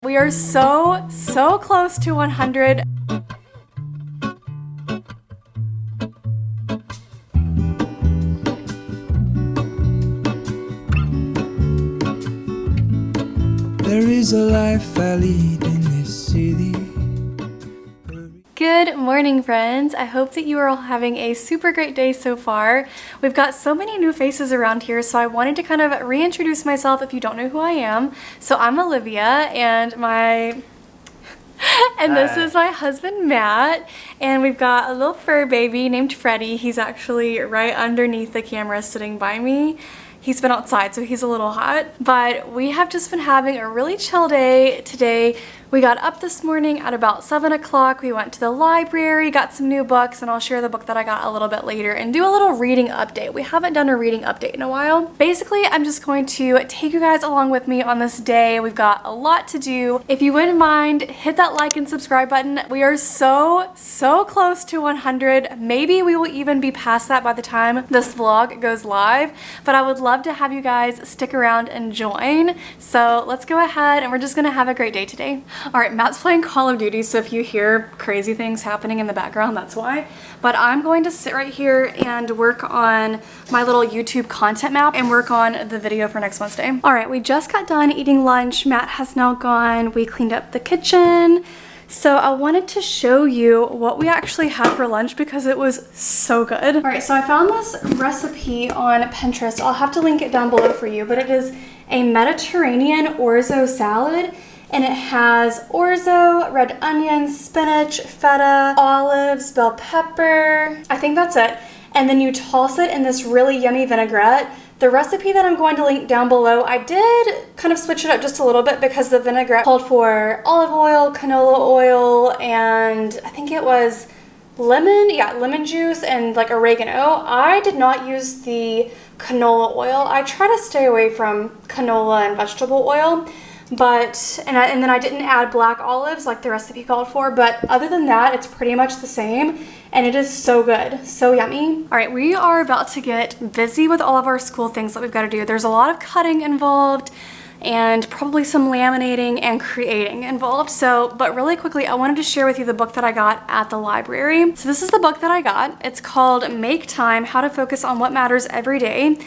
We are so close to 100. There is a life I lead in this city. Good morning, friends. I hope that you are all having a super great day so far. We've got so many new faces around here, so I wanted to kind of reintroduce myself if you don't know who I am. So I'm Olivia, and this is my husband, Matt, and we've got a little fur baby named Freddie. He's actually right underneath the camera sitting by me. He's been outside, so he's a little hot, but we have just been having a really chill day today. We got up this morning at about 7 o'clock. We went to the library, got some new books, and I'll share the book that I got a little bit later and do a little reading update. We haven't done a reading update in a while. Basically, I'm just going to take you guys along with me on this day. We've got a lot to do. If you wouldn't mind, hit that like and subscribe button. We are so close to 100. Maybe we will even be past that by the time this vlog goes live, but I would love to have you guys stick around and join. So let's go ahead and we're just gonna have a great day today. All right, Matt's playing Call of Duty, so if you hear crazy things happening in the background, that's why. But I'm going to sit right here and work on my little YouTube content map and work on the video for next Wednesday. All right, we just got done eating lunch. Matt has now gone. We cleaned up the kitchen. So I wanted to show you what we actually had for lunch because it was so good. All right, so I found this recipe on Pinterest. I'll have to link it down below for you, but it is a Mediterranean orzo salad. And it has orzo, red onions, spinach, feta, olives, bell pepper. I think that's it. And then you toss it in this really yummy vinaigrette. The recipe that I'm going to link down below, I did kind of switch it up just a little bit because the vinaigrette called for olive oil, canola oil, and I think it was lemon juice and like oregano. I did not use the canola oil. I try to stay away from canola and vegetable oil. But, and then I didn't add black olives like the recipe called for, but other than that, it's pretty much the same, and it is so good, so yummy. All right, we are about to get busy with all of our school things that we've got to do. There's a lot of cutting involved, and probably some laminating and creating involved. So, but really quickly, I wanted to share with you the book that I got at the library. So this is the book that I got. It's called Make Time: How to Focus on What Matters Every Day.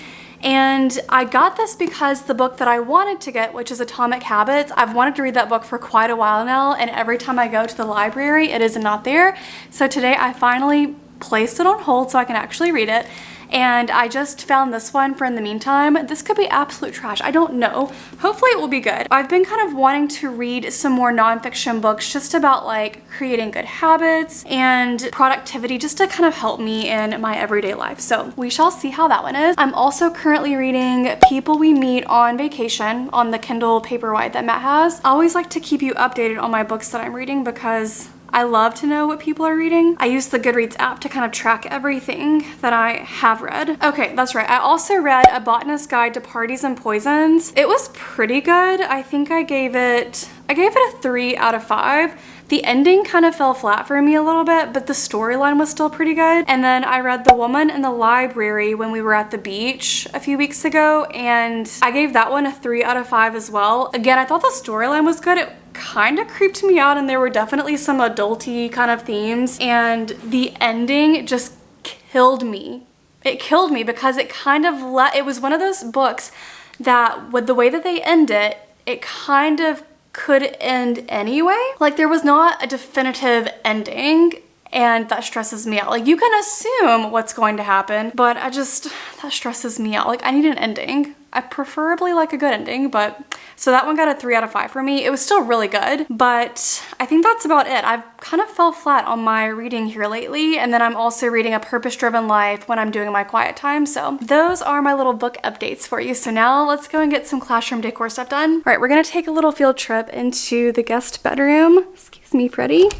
And I got this because the book that I wanted to get, which is Atomic Habits, I've wanted to read that book for quite a while now, and every time I go to the library, it is not there. So today I finally placed it on hold so I can actually read it. And I just found this one for in the meantime. This could be absolute trash. I don't know. Hopefully it will be good. I've been kind of wanting to read some more nonfiction books just about like creating good habits and productivity just to kind of help me in my everyday life. So we shall see how that one is. I'm also currently reading People We Meet on Vacation on the Kindle Paperwhite that Matt has. I always like to keep you updated on my books that I'm reading because I love to know what people are reading. I use the Goodreads app to kind of track everything that I have read. Okay, that's right. I also read A Botanist's Guide to Parties and Poisons. It was pretty good. I think I gave it a 3 out of 5. The ending kind of fell flat for me a little bit, but the storyline was still pretty good. And then I read The Woman in the Library when we were at the beach a few weeks ago, and I gave that one a 3 out of 5 as well. Again, I thought the storyline was good. It kind of creeped me out, and there were definitely some adulty kind of themes, and the ending just killed me. It killed me because it kind of it was one of those books that with the way that they end it, it kind of could end anyway. Like there was not a definitive ending, and that stresses me out. Like you can assume what's going to happen, but that stresses me out. Like I need an ending. I preferably like a good ending, but so that one got a 3 out of 5 for me. It was still really good, but I think that's about it. I've kind of fell flat on my reading here lately, and then I'm also reading A Purpose-Driven Life when I'm doing my quiet time. So those are my little book updates for you. So now let's go and get some classroom decor stuff done. All right, we're gonna take a little field trip into the guest bedroom. Excuse me, Freddie.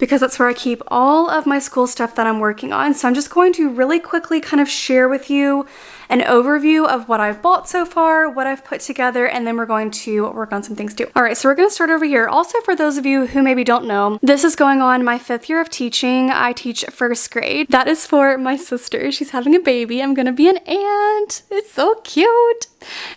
Because that's where I keep all of my school stuff that I'm working on. So I'm just going to really quickly kind of share with you an overview of what I've bought so far, what I've put together, and then we're going to work on some things too. All right, so we're going to start over here. Also, for those of you who maybe don't know, this is going on my 5th year of teaching. I teach 1st grade. That is for my sister. She's having a baby. I'm going to be an aunt. It's so cute.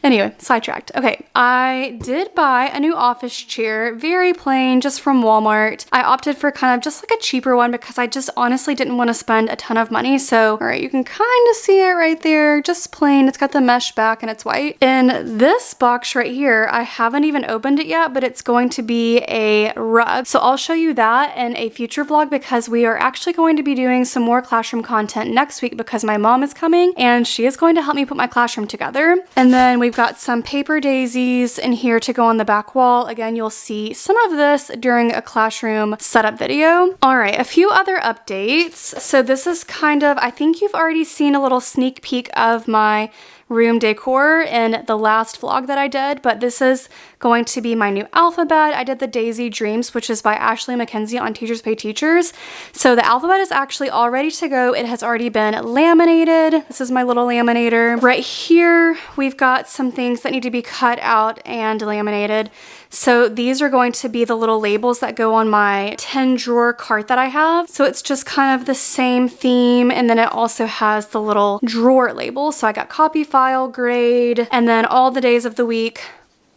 Anyway, sidetracked. Okay, I did buy a new office chair, very plain, just from Walmart. I opted for kind of just like a cheaper one because I just honestly didn't want to spend a ton of money. So, all right, you can kind of see it right there, just plain. It's got the mesh back and it's white. In this box right here, I haven't even opened it yet, but it's going to be a rug. So I'll show you that in a future vlog because we are actually going to be doing some more classroom content next week because my mom is coming and she is going to help me put my classroom together. And then we've got some paper daisies in here to go on the back wall. Again, you'll see some of this during a classroom setup video. All right, a few other updates. So this is kind of, I think you've already seen a little sneak peek of my room decor in the last vlog that I did, but this is going to be my new alphabet. I did the Daisy Dreams, which is by Ashley McKenzie on Teachers Pay Teachers. So the alphabet is actually all ready to go. It has already been laminated. This is my little laminator. Right here, we've got some things that need to be cut out and laminated. So these are going to be the little labels that go on my 10 drawer cart that I have. So it's just kind of the same theme. And then it also has the little drawer label. So I got copy, file, grade, and then all the days of the week,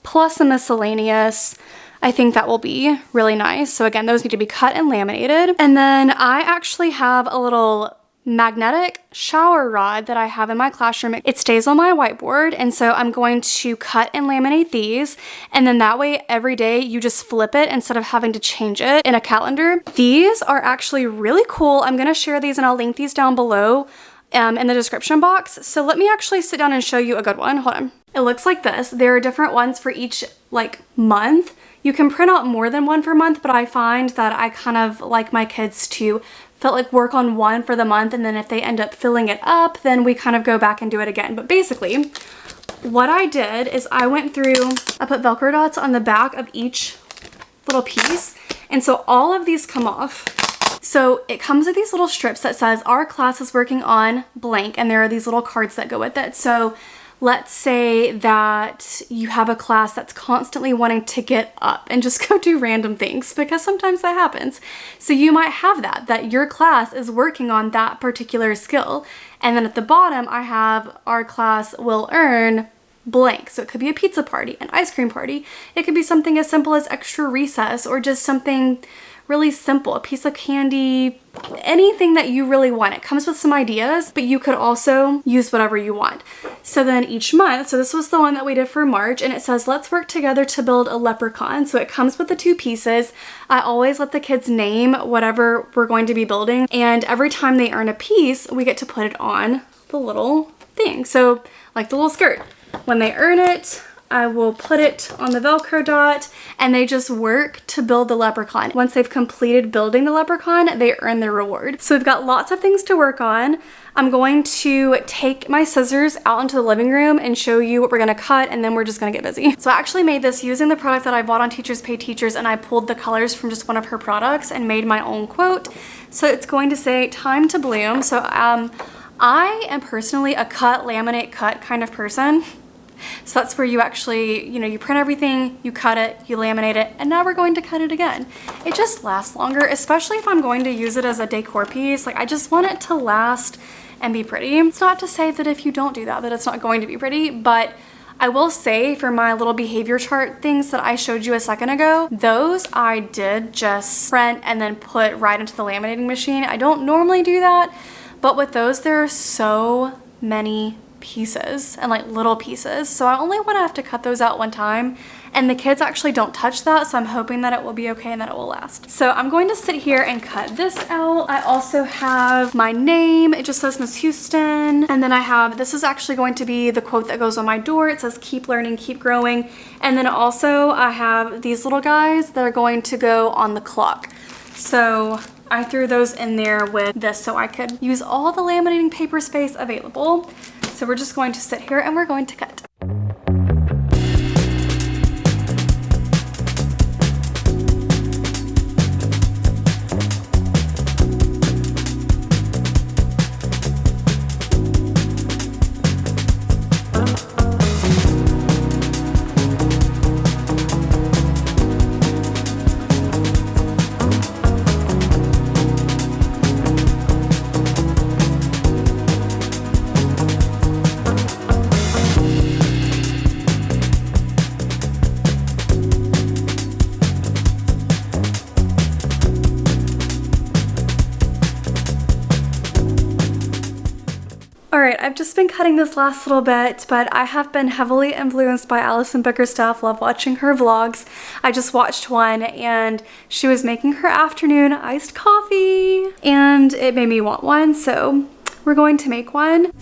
plus a miscellaneous. I think that will be really nice. So again, those need to be cut and laminated. And then I actually have a little magnetic shower rod that I have in my classroom. It stays on my whiteboard, and so I'm going to cut and laminate these, and then that way every day you just flip it instead of having to change it in a calendar. These are actually really cool. I'm going to share these and I'll link these down below in the description box. So let me actually sit down and show you a good one. Hold on. It looks like this. There are different ones for each month. You can print out more than one per month, but I find that I kind of like my kids to work on one for the month, and then if they end up filling it up, then we kind of go back and do it again. But basically, what I did is I went through, I put Velcro dots on the back of each little piece, and so all of these come off. So it comes with these little strips that says our class is working on blank, and there are these little cards that go with it. So let's say that you have a class that's constantly wanting to get up and just go do random things, because sometimes that happens. So you might have that your class is working on that particular skill. And then at the bottom, I have our class will earn blank. So it could be a pizza party, an ice cream party. It could be something as simple as extra recess, or just something really simple, a piece of candy, anything that you really want. It comes with some ideas, but you could also use whatever you want. So then each month, so this was the one that we did for March, and it says, let's work together to build a leprechaun. So it comes with the 2 pieces. I always let the kids name whatever we're going to be building, and every time they earn a piece, we get to put it on the little thing. So like the little skirt, when they earn it, I will put it on the Velcro dot, and they just work to build the leprechaun. Once they've completed building the leprechaun, they earn their reward. So we've got lots of things to work on. I'm going to take my scissors out into the living room and show you what we're gonna cut, and then we're just gonna get busy. So I actually made this using the product that I bought on Teachers Pay Teachers, and I pulled the colors from just one of her products and made my own quote. So it's going to say, time to bloom. So I am personally a cut, laminate, cut kind of person. So that's where you actually, you print everything, you cut it, you laminate it, and now we're going to cut it again. It just lasts longer, especially if I'm going to use it as a decor piece. I just want it to last and be pretty. It's not to say that if you don't do that it's not going to be pretty, but I will say for my little behavior chart things that I showed you a second ago, those I did just print and then put right into the laminating machine. I don't normally do that, but with those, there are so many pieces and little pieces, so I only want to have to cut those out one time, and the kids actually don't touch that, so I'm hoping that it will be okay and that it will last. So I'm going to sit here and cut this out. I also have my name. It just says Miss Houston, and then I have, this is actually going to be the quote that goes on my door. It says keep learning, keep growing, and then also I have these little guys that are going to go on the clock. So I threw those in there with this so I could use all the laminating paper space available. So we're just going to sit here and we're going to cut. Alright, I've just been cutting this last little bit, but I have been heavily influenced by Alison Bickerstaff. Love watching her vlogs. I just watched one and she was making her afternoon iced coffee and it made me want one, so we're going to make one.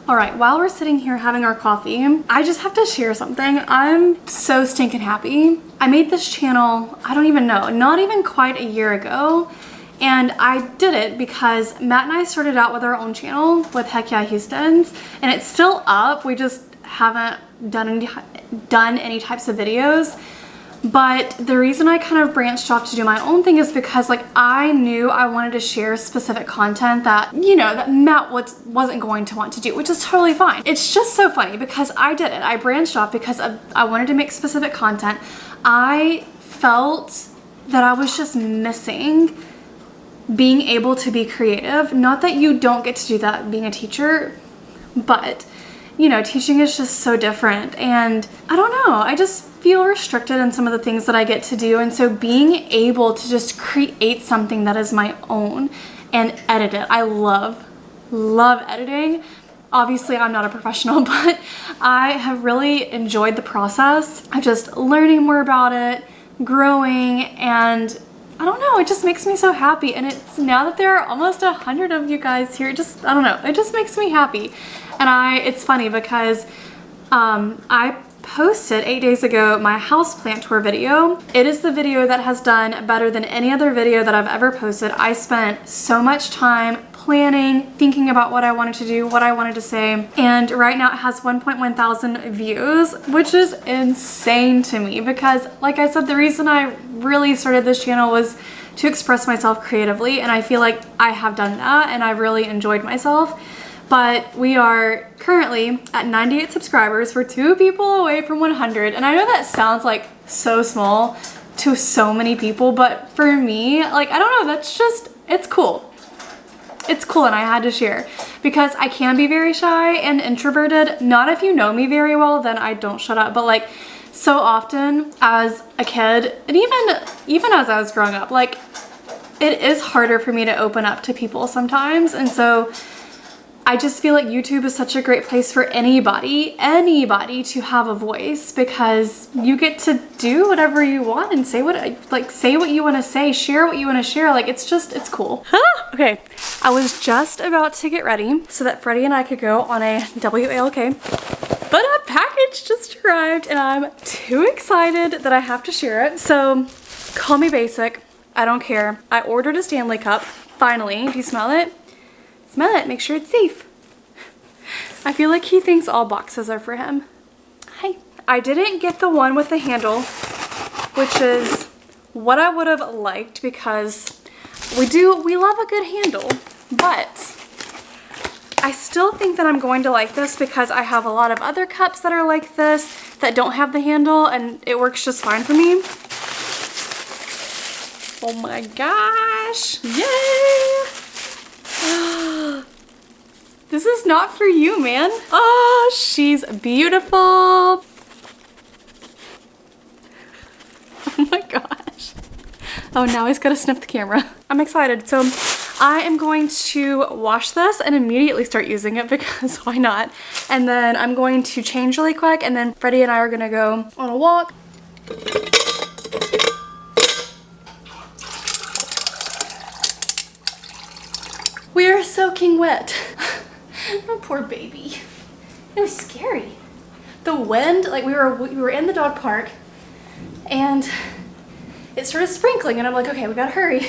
All right, while we're sitting here having our coffee, I just have to share something. I'm so stinking happy. I made this channel, I don't even know, not even quite a year ago. And I did it because Matt and I started out with our own channel with Heck Yeah Houston's, and it's still up. We just haven't done any types of videos. But the reason I kind of branched off to do my own thing is because like I knew I wanted to share specific content that, you know, that Matt wasn't going to want to do, which is totally fine. It's just so funny because I did it. I branched off because I wanted to make specific content. I felt that I was just missing being able to be creative. Not that you don't get to do that being a teacher, but you know, teaching is just so different. And I don't know, I just feel restricted in some of the things that I get to do. And so being able to just create something that is my own and edit it. I love editing. Obviously, I'm not a professional, but I have really enjoyed the process of just learning more about it, growing, and I don't know, it just makes me so happy. And it's now that there are almost 100 of you guys here, I don't know, it just makes me happy. And it's funny because I posted 8 days ago my houseplant tour video. It is the video that has done better than any other video that I've ever posted. I spent so much time planning, thinking about what I wanted to do, what I wanted to say, and right now it has 1.1 thousand views, which is insane to me because, like I said, the reason I really started this channel was to express myself creatively, and I feel like I have done that and I've really enjoyed myself. But we are currently at 98 subscribers. We're 2 people away from 100. And I know that sounds like so small to so many people, but for me, like, I don't know, that's just, it's cool. It's cool, and I had to share because I can be very shy and introverted. Not if you know me very well, then I don't shut up. But like so often as a kid, and even as I was growing up, like it is harder for me to open up to people sometimes. And so I just feel like YouTube is such a great place for anybody to have a voice because you get to do whatever you want and say what you want to say, share what you want to share. Like it's cool. Okay, I was just about to get ready so that Freddie and I could go on a WALK, but a package just arrived and I'm too excited that I have to share it. So call me basic, I don't care. I ordered a Stanley Cup, finally. Do you smell it? Smell it, make sure it's safe. I feel like he thinks all boxes are for him. Hi. I didn't get the one with the handle, which is what I would have liked because we love a good handle, but I still think that I'm going to like this because I have a lot of other cups that are like this that don't have the handle and it works just fine for me. Oh my gosh, yay! This is not for you, man. Oh, she's beautiful. Oh my gosh. Oh, now he's gotta sniff the camera. I'm excited. So I am going to wash this and immediately start using it because why not? And then I'm going to change really quick and then Freddie and I are gonna go on a walk. We are soaking wet. Oh, poor baby. It was scary. The wind, like we were in the dog park and it started sprinkling and I'm like, okay, we gotta hurry.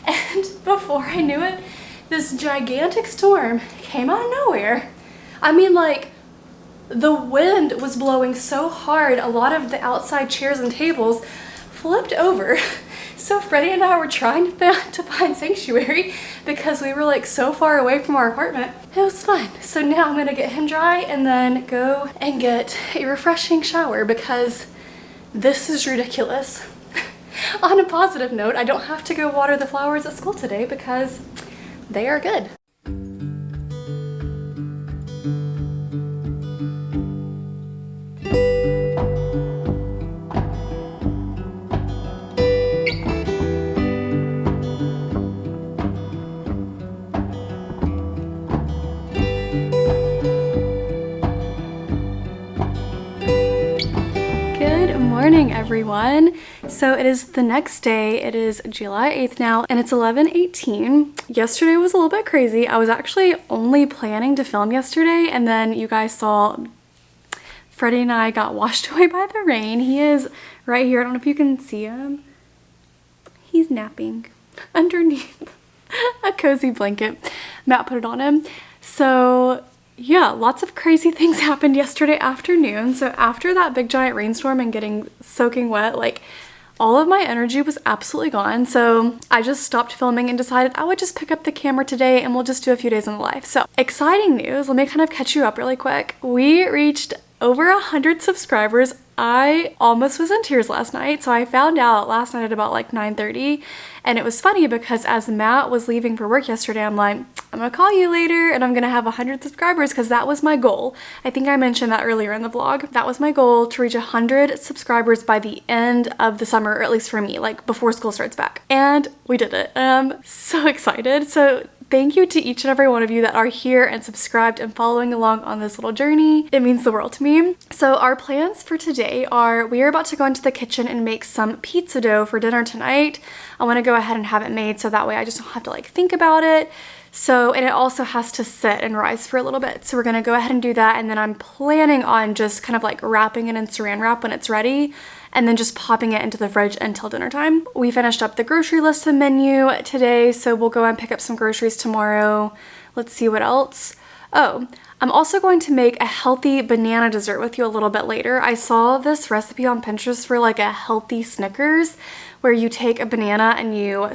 And before I knew it, this gigantic storm came out of nowhere. I mean, like, the wind was blowing so hard, a lot of the outside chairs and tables flipped over. So Freddie and I were trying to find sanctuary because we were like so far away from our apartment. It was fun. So now I'm gonna get him dry and then go and get a refreshing shower because this is ridiculous. On a positive note, I don't have to go water the flowers at school today because they are good. Good morning, everyone. So it is the next day. It is July 8th now, and it's 11:18. Yesterday was a little bit crazy. I was actually only planning to film yesterday, and then you guys saw Freddie and I got washed away by the rain. He is right here. I don't know if you can see him. He's napping underneath a cozy blanket. Matt put it on him. So yeah, lots of crazy things happened yesterday afternoon. So after that big giant rainstorm and getting soaking wet, like all of my energy was absolutely gone. So I just stopped filming and decided I would just pick up the camera today and we'll just do a few days in the life. So exciting news. Let me kind of catch you up really quick. We reached over 100 subscribers. I almost was in tears last night. So I found out last night at about like 9:30, and it was funny because as Matt was leaving for work yesterday, I'm like, I'm gonna call you later and I'm gonna have 100 subscribers because that was my goal. I think I mentioned that earlier in the vlog. That was my goal, to reach 100 subscribers by the end of the summer, or at least for me, like before school starts back. And we did it. I'm so excited. So thank you to each and every one of you that are here and subscribed and following along on this little journey. It means the world to me. So our plans for today are, we are about to go into the kitchen and make some pizza dough for dinner tonight. I want to go ahead and have it made so that way I just don't have to like think about it. So, and it also has to sit and rise for a little bit. So we're gonna go ahead and do that, and then I'm planning on just kind of like wrapping it in saran wrap when it's ready, and then just popping it into the fridge until dinner time. We finished up the grocery list and menu today, so we'll go and pick up some groceries tomorrow. Let's see what else. Oh, I'm also going to make a healthy banana dessert with you a little bit later. I saw this recipe on Pinterest for like a healthy Snickers, where you take a banana and you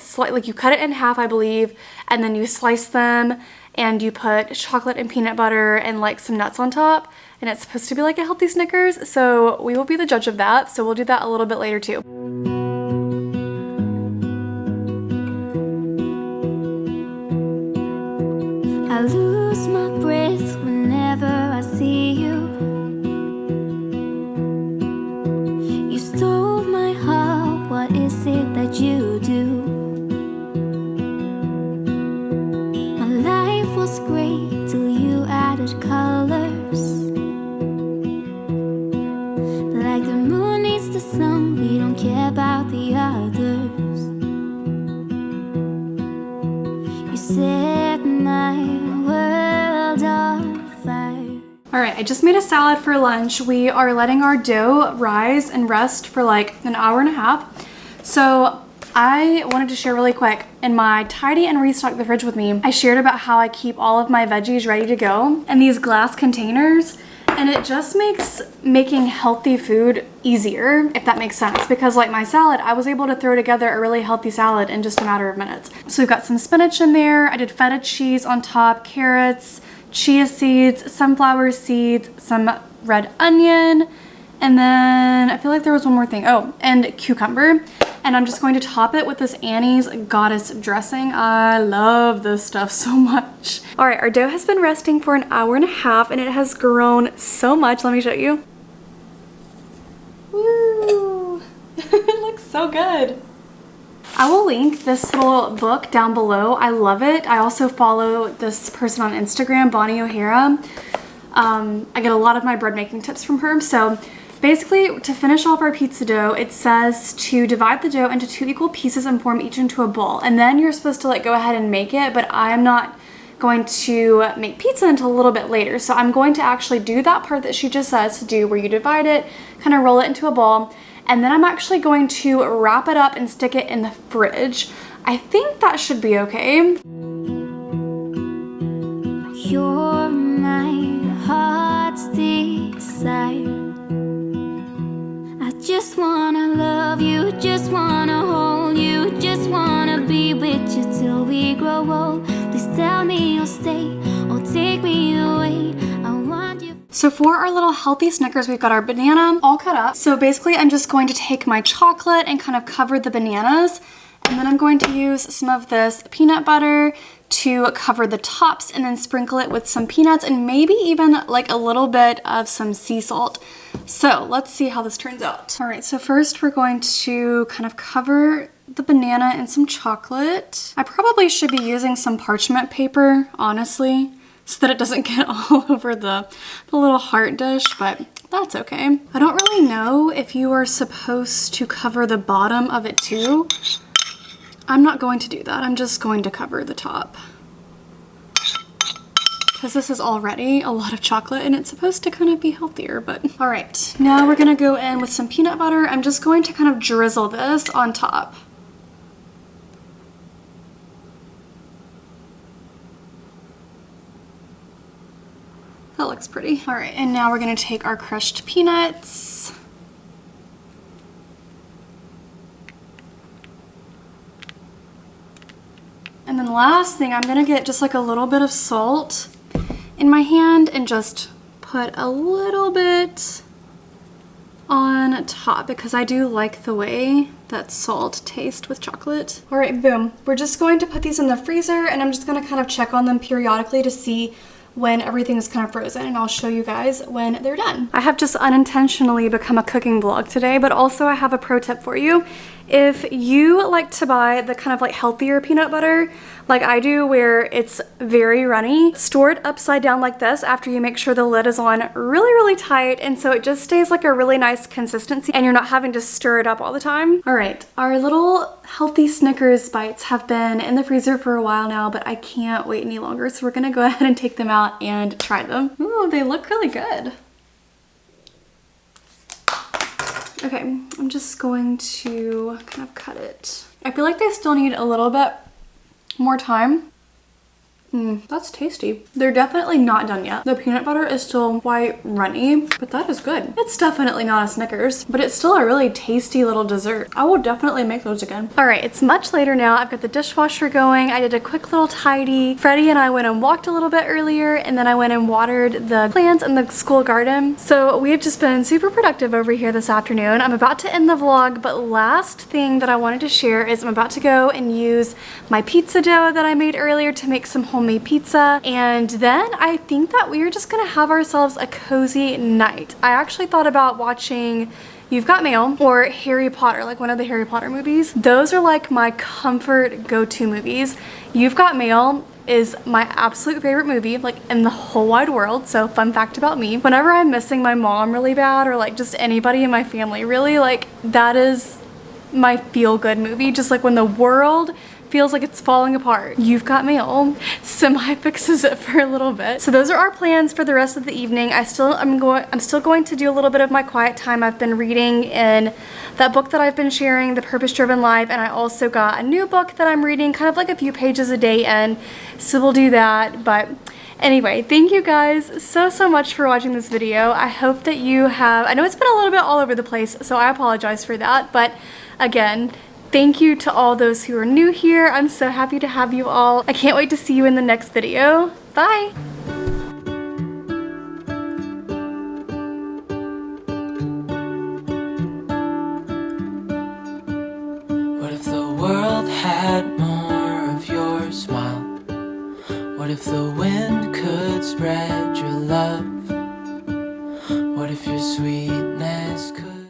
you cut it in half, I believe, and then you slice them and you put chocolate and peanut butter and like some nuts on top, and it's supposed to be like a healthy Snickers. So we will be the judge of that. So we'll do that a little bit later too. I lose my breath whenever I see you. You stole my heart, what is it that you do? My life was great till you added colors. Like the moon needs the sun, we don't care about the others. You set my world on fire. All right, I just made a salad for lunch. We are letting our dough rise and rest for like an hour and a half. So I wanted to share really quick, in my tidy and restock the fridge with me, I shared about how I keep all of my veggies ready to go in these glass containers. And it just makes making healthy food easier, if that makes sense. Because like my salad, I was able to throw together a really healthy salad in just a matter of minutes. So we've got some spinach in there. I did feta cheese on top, carrots, chia seeds, sunflower seeds, some red onion, and then I feel like there was one more thing. Oh, and cucumber. And I'm just going to top it with this Annie's Goddess dressing. I love this stuff so much. All right, our dough has been resting for an hour and a half and it has grown so much. Let me show you. Woo! It looks so good. I will link this little book down below. I love it. I also follow this person on Instagram, Bonnie O'Hara. I get a lot of my bread making tips from her. So basically, to finish off our pizza dough, it says to divide the dough into 2 equal pieces and form each into a ball. And then you're supposed to like go ahead and make it, but I'm not going to make pizza until a little bit later. So I'm going to actually do that part that she just says to do, where you divide it, kind of roll it into a ball, and then I'm actually going to wrap it up and stick it in the fridge. I think that should be okay. You're my heart's desire. I just wanna love you, just wanna hold you, just wanna be with you till we grow old. Please tell me you'll stay or take me away. I want you. So for our little healthy Snickers, we've got our banana all cut up. So basically I'm just going to take my chocolate and kind of cover the bananas. And then I'm going to use some of this peanut butter to cover the tops and then sprinkle it with some peanuts and maybe even like a little bit of some sea salt. So let's see how this turns out. All right, so first we're going to kind of cover the banana in some chocolate. I probably should be using some parchment paper, honestly, so that it doesn't get all over the little heart dish, but that's okay. I don't really know if you are supposed to cover the bottom of it too. I'm not going to do that. I'm just going to cover the top, because this is already a lot of chocolate and it's supposed to kind of be healthier, but all right. Now we're gonna go in with some peanut butter. I'm just going to kind of drizzle this on top. That looks pretty. All right, and now we're gonna take our crushed peanuts. And then last thing, I'm gonna get just like a little bit of salt in my hand and just put a little bit on top because I do like the way that salt tastes with chocolate. All right, boom. We're just going to put these in the freezer and I'm just gonna kind of check on them periodically to see when everything is kind of frozen, and I'll show you guys when they're done. I have just unintentionally become a cooking vlog today, but also I have a pro tip for you. If you like to buy the kind of like healthier peanut butter, like I do, where it's very runny, store it upside down like this after you make sure the lid is on really, really tight, and so it just stays like a really nice consistency and you're not having to stir it up all the time. All right, our little healthy Snickers bites have been in the freezer for a while now, but I can't wait any longer, so we're gonna go ahead and take them out and try them. Ooh, they look really good. Okay, I'm just going to kind of cut it. I feel like they still need a little bit more time. That's tasty. They're definitely not done yet. The peanut butter is still quite runny, but that is good. It's definitely not a Snickers, but it's still a really tasty little dessert. I will definitely make those again. All right, it's much later now. I've got the dishwasher going. I did a quick little tidy. Freddie and I went and walked a little bit earlier, and then I went and watered the plants in the school garden. So we have just been super productive over here this afternoon. I'm about to end the vlog, but last thing that I wanted to share is I'm about to go and use my pizza dough that I made earlier to make some homemade pizza, and then I think that we are just gonna have ourselves a cozy night. I actually thought about watching You've Got Mail or Harry Potter, like one of the Harry Potter movies. Those are like my comfort go-to movies. You've Got Mail is my absolute favorite movie, like in the whole wide world. So fun fact about me, whenever I'm missing my mom really bad, or like just anybody in my family really, like that is my feel-good movie. Just like when the world feels like it's falling apart, You've Got Mail semi-fixes it for a little bit. So those are our plans for the rest of the evening. I'm still going to do a little bit of my quiet time. I've been reading in that book that I've been sharing, The Purpose-Driven Life, and I also got a new book that I'm reading kind of like a few pages a day in, so we'll do that. But anyway, thank you guys so much for watching this video. I hope that you have, I know it's been a little bit all over the place, so I apologize for that, but again, thank you to all those who are new here. I'm so happy to have you all. I can't wait to see you in the next video. Bye! What if the world had more of your smile? What if the wind could spread